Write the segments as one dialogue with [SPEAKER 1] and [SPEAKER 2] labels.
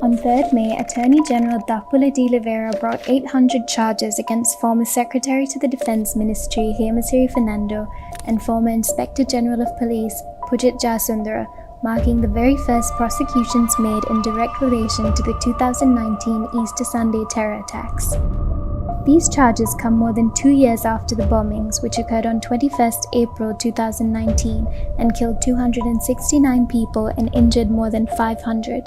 [SPEAKER 1] On 3rd May, Attorney General Dapula de Oliveira brought 800 charges against former Secretary to the Defense Ministry Hemasiri Fernando and former Inspector General of Police Pujith Jayasundara, marking the very first prosecutions made in direct relation to the 2019 Easter Sunday terror attacks. These charges come more than 2 years after the bombings, which occurred on 21st April 2019 and killed 269 people and injured more than 500.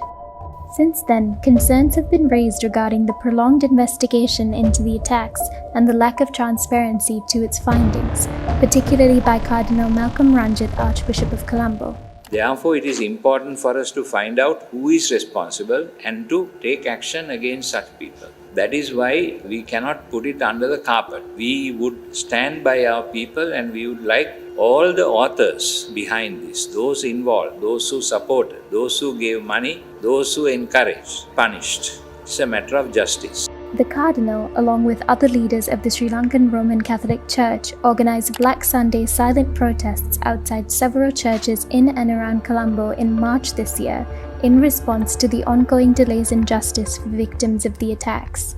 [SPEAKER 1] Since then, concerns have been raised regarding the prolonged investigation into the attacks and the lack of transparency to its findings, particularly by Cardinal Malcolm Ranjith, Archbishop of Colombo.
[SPEAKER 2] Therefore, it is important for us to find out who is responsible and to take action against such people. That is why we cannot put it under the carpet. We would stand by our people and we would like all the authors behind this, those involved, those who supported, those who gave money, those who encouraged, punished. It's a matter of justice.
[SPEAKER 1] The Cardinal, along with other leaders of the Sri Lankan Roman Catholic Church, organized Black Sunday silent protests outside several churches in and around Colombo in March this year, in response to the ongoing delays in justice for victims of the attacks.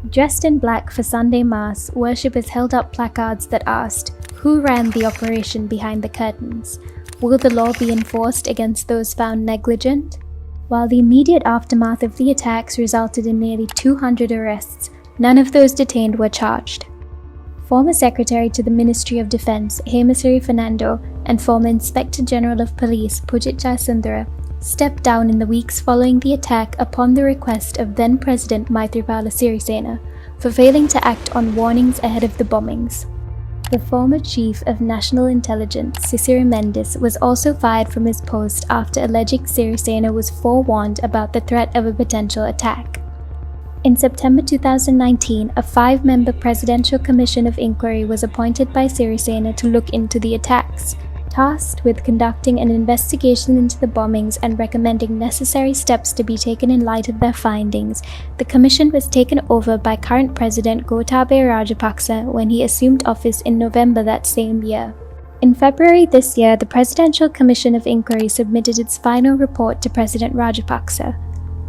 [SPEAKER 1] Dressed in black for Sunday Mass, worshippers held up placards that asked, "Who ran the operation behind the curtains? Will the law be enforced against those found negligent?" While the immediate aftermath of the attacks resulted in nearly 200 arrests, none of those detained were charged. Former Secretary to the Ministry of Defense Hemasiri Fernando and former Inspector General of Police Pujith Jayasundara stepped down in the weeks following the attack upon the request of then-President Maithripala Sirisena for failing to act on warnings ahead of the bombings. The former Chief of National Intelligence, Sisiri Mendes, was also fired from his post after alleging Sirisena was forewarned about the threat of a potential attack. In September 2019, a 5-member Presidential Commission of Inquiry was appointed by Sirisena to look into the attacks. Tasked with conducting an investigation into the bombings and recommending necessary steps to be taken in light of their findings, the commission was taken over by current President Gotabaya Rajapaksa when he assumed office in November that same year. In February this year, the Presidential Commission of Inquiry submitted its final report to President Rajapaksa.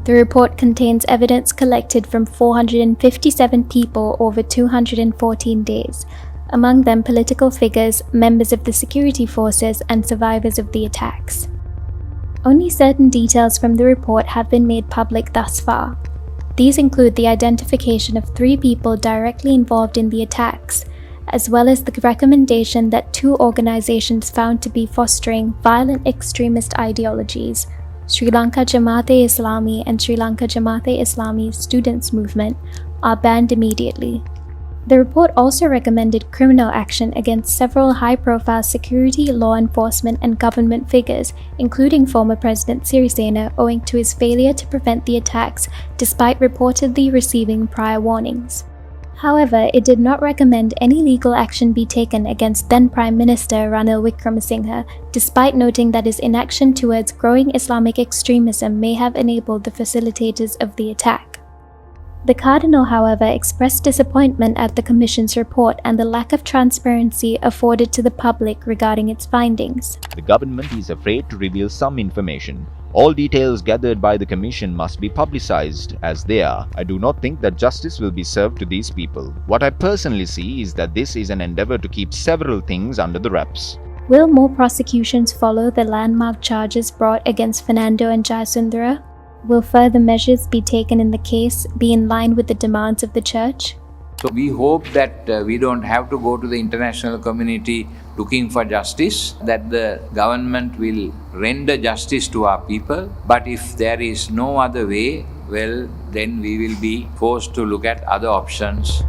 [SPEAKER 1] The report contains evidence collected from 457 people over 214 days, among them political figures, members of the security forces, and survivors of the attacks. Only certain details from the report have been made public thus far. These include the identification of 3 people directly involved in the attacks, as well as the recommendation that 2 organizations found to be fostering violent extremist ideologies, Sri Lanka Jamaat-e-Islami and Sri Lanka Jamaat-e-Islami Students Movement, are banned immediately. The report also recommended criminal action against several high-profile security, law enforcement, and government figures, including former President Sirisena, owing to his failure to prevent the attacks despite reportedly receiving prior warnings. However, it did not recommend any legal action be taken against then-Prime Minister Ranil Wickremesinghe, despite noting that his inaction towards growing Islamic extremism may have enabled the facilitators of the attack. The Cardinal, however, expressed disappointment at the Commission's report and the lack of transparency afforded to the public regarding its findings.
[SPEAKER 3] The government is afraid to reveal some information. All details gathered by the Commission must be publicized as they are. I do not think that justice will be served to these people. What I personally see is that this is an endeavor to keep several things under the wraps.
[SPEAKER 1] Will more prosecutions follow the landmark charges brought against Fernando and Jayasundara? Will further measures be taken in the case be in line with the demands of the Church?
[SPEAKER 2] So we hope that we don't have to go to the international community looking for justice, that the government will render justice to our people. But if there is no other way, well, then we will be forced to look at other options.